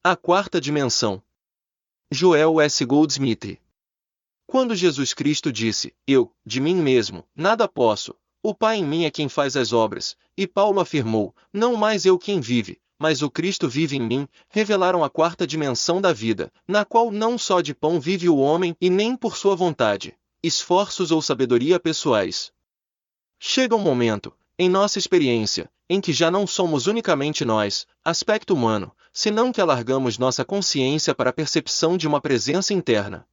A quarta dimensão. Joel S. Goldsmith. Quando Jesus Cristo disse, eu, de mim mesmo, nada posso, o Pai em mim é quem faz as obras, e Paulo afirmou, não mais eu quem vive, mas o Cristo vive em mim, revelaram a quarta dimensão da vida, na qual não só de pão vive o homem e nem por sua vontade, esforços ou sabedoria pessoais. Chega um momento, em nossa experiência, em que já não somos unicamente nós, aspecto humano, senão que alargamos nossa consciência para a percepção de uma presença interna.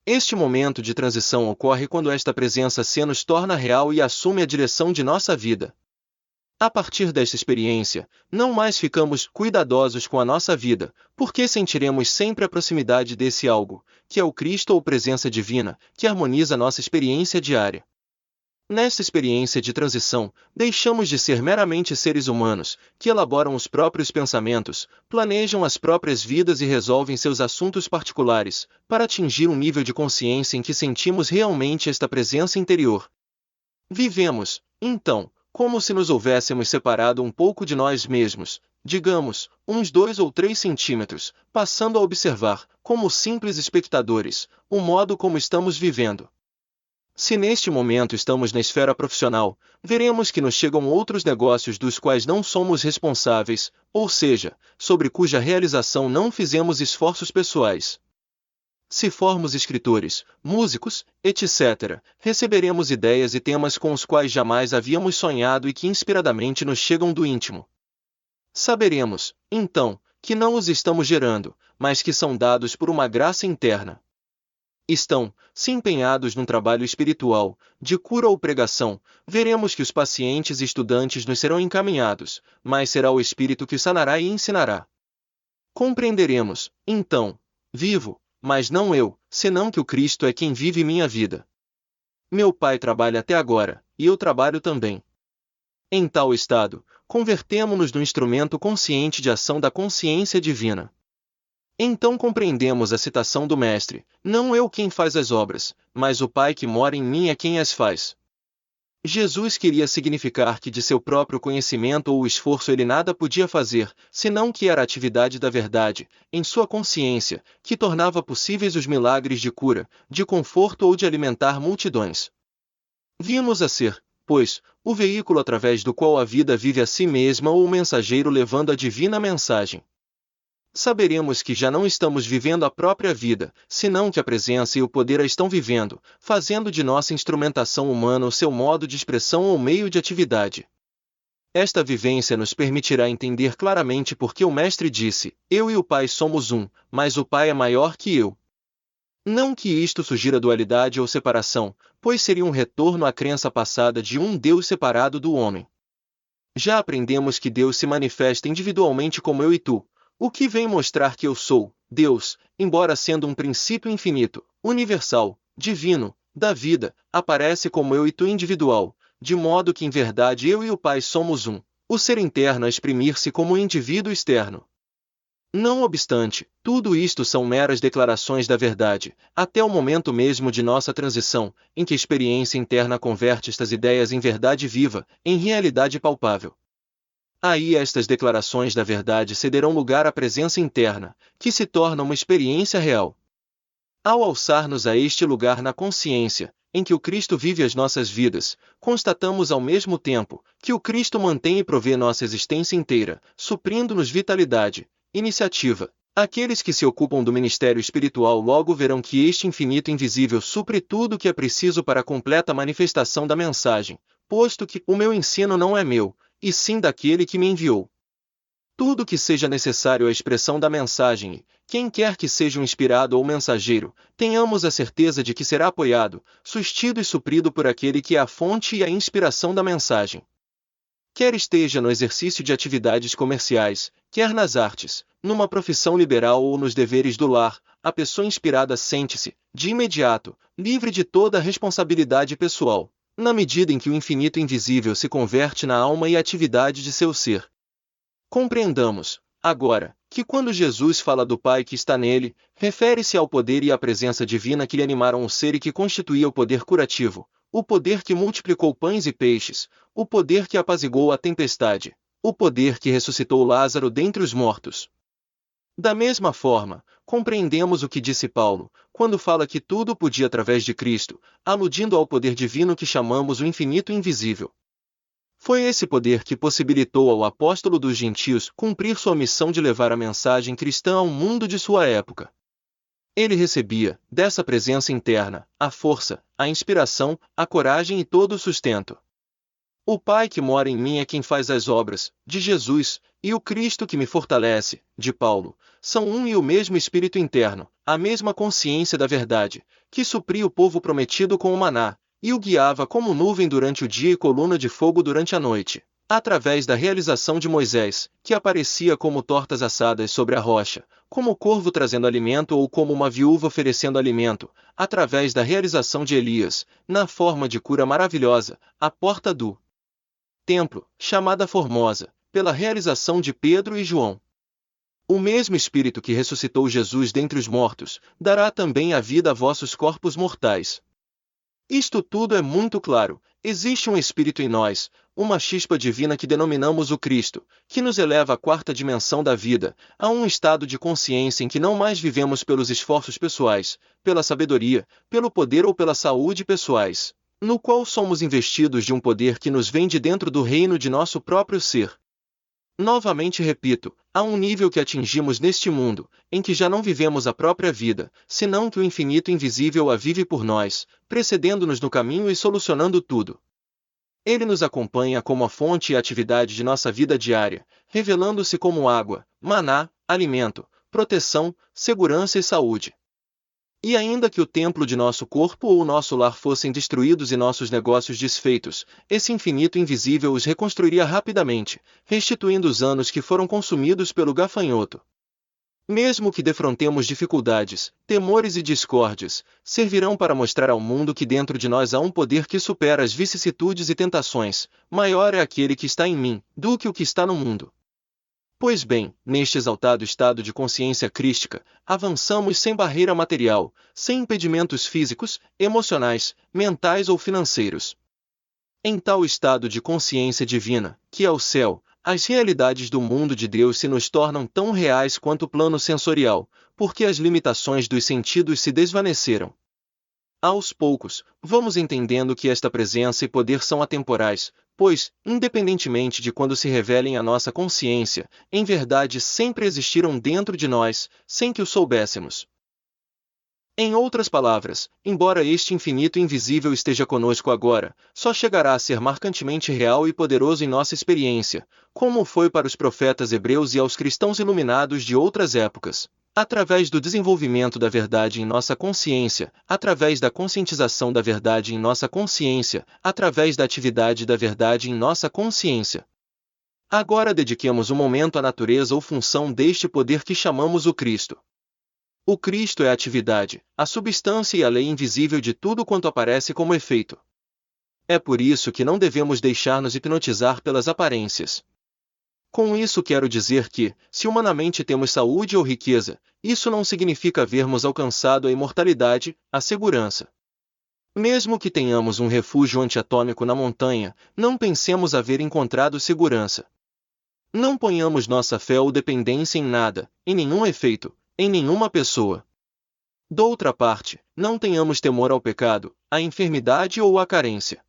Este momento de transição ocorre quando esta presença se nos torna real e assume a direção de nossa vida. A partir desta experiência, não mais ficamos cuidadosos com a nossa vida, porque sentiremos sempre a proximidade desse algo, que é o Cristo ou presença divina, que harmoniza nossa experiência diária. Nesta experiência de transição, deixamos de ser meramente seres humanos, que elaboram os próprios pensamentos, planejam as próprias vidas e resolvem seus assuntos particulares, para atingir um nível de consciência em que sentimos realmente esta presença interior. Vivemos, então, como se nos houvéssemos separado um pouco de nós mesmos, digamos, uns 2 ou 3 centímetros, passando a observar, como simples espectadores, o modo como estamos vivendo. Se neste momento estamos na esfera profissional, veremos que nos chegam outros negócios dos quais não somos responsáveis, ou seja, sobre cuja realização não fizemos esforços pessoais. Se formos escritores, músicos, etc., receberemos ideias e temas com os quais jamais havíamos sonhado e que inspiradamente nos chegam do íntimo. Saberemos, então, que não os estamos gerando, mas que são dados por uma graça interna. Estão, se empenhados num trabalho espiritual, de cura ou pregação, veremos que os pacientes e estudantes nos serão encaminhados, mas será o Espírito que sanará e ensinará. Compreenderemos, então, vivo, mas não eu, senão que o Cristo é quem vive minha vida. Meu Pai trabalha até agora, e eu trabalho também. Em tal estado, convertemo-nos no instrumento consciente de ação da consciência divina. Então compreendemos a citação do Mestre, não eu quem faz as obras, mas o Pai que mora em mim é quem as faz. Jesus queria significar que de seu próprio conhecimento ou esforço ele nada podia fazer, senão que era a atividade da verdade, em sua consciência, que tornava possíveis os milagres de cura, de conforto ou de alimentar multidões. Vimos a ser, pois, o veículo através do qual a vida vive a si mesma ou o mensageiro levando a divina mensagem. Saberemos que já não estamos vivendo a própria vida, senão que a presença e o poder a estão vivendo, fazendo de nossa instrumentação humana o seu modo de expressão ou meio de atividade. Esta vivência nos permitirá entender claramente porque o Mestre disse, eu e o Pai somos um, mas o Pai é maior que eu. Não que isto sugira dualidade ou separação, pois seria um retorno à crença passada de um Deus separado do homem. Já aprendemos que Deus se manifesta individualmente como eu e tu, o que vem mostrar que eu sou, Deus, embora sendo um princípio infinito, universal, divino, da vida, aparece como eu e tu individual, de modo que em verdade eu e o Pai somos um, o ser interno a exprimir-se como um indivíduo externo. Não obstante, tudo isto são meras declarações da verdade, até o momento mesmo de nossa transição, em que a experiência interna converte estas ideias em verdade viva, em realidade palpável. Aí estas declarações da verdade cederão lugar à presença interna, que se torna uma experiência real. Ao alçar-nos a este lugar na consciência, em que o Cristo vive as nossas vidas, constatamos ao mesmo tempo, que o Cristo mantém e provê nossa existência inteira, suprindo-nos vitalidade, iniciativa. Aqueles que se ocupam do ministério espiritual logo verão que este infinito invisível supre tudo o que é preciso para a completa manifestação da mensagem, posto que o meu ensino não é meu, e sim daquele que me enviou. Tudo que seja necessário à expressão da mensagem e, quem quer que seja o inspirado ou mensageiro, tenhamos a certeza de que será apoiado, sustido e suprido por aquele que é a fonte e a inspiração da mensagem. Quer esteja no exercício de atividades comerciais, quer nas artes, numa profissão liberal ou nos deveres do lar, a pessoa inspirada sente-se, de imediato, livre de toda a responsabilidade pessoal, na medida em que o infinito invisível se converte na alma e atividade de seu ser. Compreendamos, agora, que quando Jesus fala do Pai que está nele, refere-se ao poder e à presença divina que lhe animaram o ser e que constituía o poder curativo, o poder que multiplicou pães e peixes, o poder que apaziguou a tempestade, o poder que ressuscitou Lázaro dentre os mortos. Da mesma forma, compreendemos o que disse Paulo, quando fala que tudo podia através de Cristo, aludindo ao poder divino que chamamos o infinito invisível. Foi esse poder que possibilitou ao apóstolo dos gentios cumprir sua missão de levar a mensagem cristã ao mundo de sua época. Ele recebia, dessa presença interna, a força, a inspiração, a coragem e todo o sustento. O Pai que mora em mim é quem faz as obras, de Jesus, e o Cristo que me fortalece, de Paulo, são um e o mesmo Espírito interno, a mesma consciência da verdade, que supria o povo prometido com o maná, e o guiava como nuvem durante o dia e coluna de fogo durante a noite, através da realização de Moisés, que aparecia como tortas assadas sobre a rocha, como corvo trazendo alimento ou como uma viúva oferecendo alimento, através da realização de Elias, na forma de cura maravilhosa, à porta do templo, chamada Formosa, pela realização de Pedro e João. O mesmo Espírito que ressuscitou Jesus dentre os mortos, dará também a vida a vossos corpos mortais. Isto tudo é muito claro, existe um Espírito em nós, uma chispa divina que denominamos o Cristo, que nos eleva à quarta dimensão da vida, a um estado de consciência em que não mais vivemos pelos esforços pessoais, pela sabedoria, pelo poder ou pela saúde pessoais, no qual somos investidos de um poder que nos vem de dentro do reino de nosso próprio ser. Novamente repito, há um nível que atingimos neste mundo, em que já não vivemos a própria vida, senão que o infinito invisível a vive por nós, precedendo-nos no caminho e solucionando tudo. Ele nos acompanha como a fonte e a atividade de nossa vida diária, revelando-se como água, maná, alimento, proteção, segurança e saúde. E ainda que o templo de nosso corpo ou o nosso lar fossem destruídos e nossos negócios desfeitos, esse infinito invisível os reconstruiria rapidamente, restituindo os anos que foram consumidos pelo gafanhoto. Mesmo que defrontemos dificuldades, temores e discórdias, servirão para mostrar ao mundo que dentro de nós há um poder que supera as vicissitudes e tentações, maior é aquele que está em mim, do que o que está no mundo. Pois bem, neste exaltado estado de consciência crística, avançamos sem barreira material, sem impedimentos físicos, emocionais, mentais ou financeiros. Em tal estado de consciência divina, que é o céu, as realidades do mundo de Deus se nos tornam tão reais quanto o plano sensorial, porque as limitações dos sentidos se desvaneceram. Aos poucos, vamos entendendo que esta presença e poder são atemporais, pois, independentemente de quando se revelem à nossa consciência, em verdade sempre existiram dentro de nós, sem que o soubéssemos. Em outras palavras, embora este infinito invisível esteja conosco agora, só chegará a ser marcantemente real e poderoso em nossa experiência, como foi para os profetas hebreus e aos cristãos iluminados de outras épocas, através do desenvolvimento da verdade em nossa consciência, através da conscientização da verdade em nossa consciência, através da atividade da verdade em nossa consciência. Agora dediquemos um momento à natureza ou função deste poder que chamamos o Cristo. O Cristo é a atividade, a substância e a lei invisível de tudo quanto aparece como efeito. É por isso que não devemos deixar-nos hipnotizar pelas aparências. Com isso quero dizer que, se humanamente temos saúde ou riqueza, isso não significa havermos alcançado a imortalidade, a segurança. Mesmo que tenhamos um refúgio antiatômico na montanha, não pensemos haver encontrado segurança. Não ponhamos nossa fé ou dependência em nada, em nenhum efeito, em nenhuma pessoa. Doutra parte, não tenhamos temor ao pecado, à enfermidade ou à carência.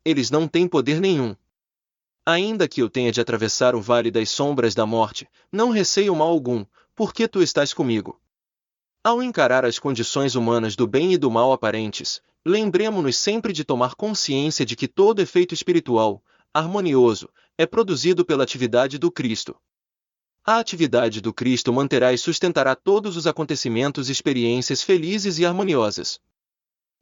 Eles não têm poder nenhum. Ainda que eu tenha de atravessar o vale das sombras da morte, não receio mal algum, porque tu estás comigo. Ao encarar as condições humanas do bem e do mal aparentes, lembremo-nos sempre de tomar consciência de que todo efeito espiritual, harmonioso, é produzido pela atividade do Cristo. A atividade do Cristo manterá e sustentará todos os acontecimentos e experiências felizes e harmoniosas.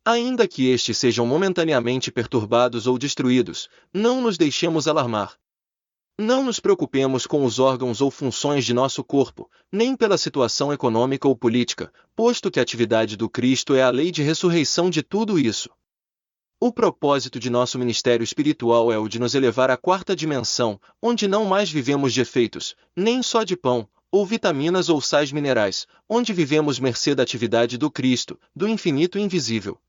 Ainda que estes sejam momentaneamente perturbados ou destruídos, não nos deixemos alarmar. Não nos preocupemos com os órgãos ou funções de nosso corpo, nem pela situação econômica ou política, posto que a atividade do Cristo é a lei de ressurreição de tudo isso. O propósito de nosso ministério espiritual é o de nos elevar à quarta dimensão, onde não mais vivemos de efeitos, nem só de pão, ou vitaminas ou sais minerais, onde vivemos mercê da atividade do Cristo, do infinito invisível.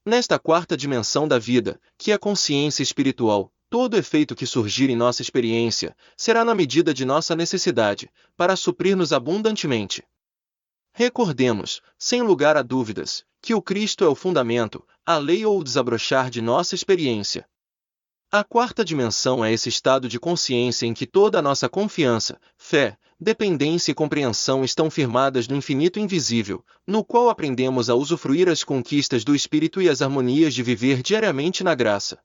Nesta quarta dimensão da vida, que é a consciência espiritual, todo efeito que surgir em nossa experiência será na medida de nossa necessidade, para suprir-nos abundantemente. Recordemos, sem lugar a dúvidas, que o Cristo é o fundamento, a lei ou o desabrochar de nossa experiência. A quarta dimensão é esse estado de consciência em que toda a nossa confiança, fé, dependência e compreensão estão firmadas no infinito invisível, no qual aprendemos a usufruir as conquistas do Espírito e as harmonias de viver diariamente na graça.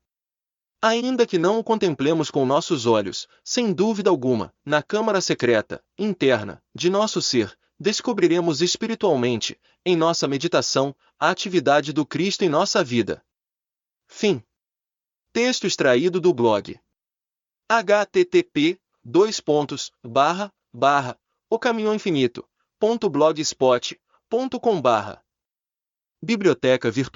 Ainda que não o contemplemos com nossos olhos, sem dúvida alguma, na câmara secreta, interna, de nosso ser, descobriremos espiritualmente, em nossa meditação, a atividade do Cristo em nossa vida. Fim. Texto extraído do blog http://ocaminhoinfinito.blogspot.com/. Biblioteca Virtual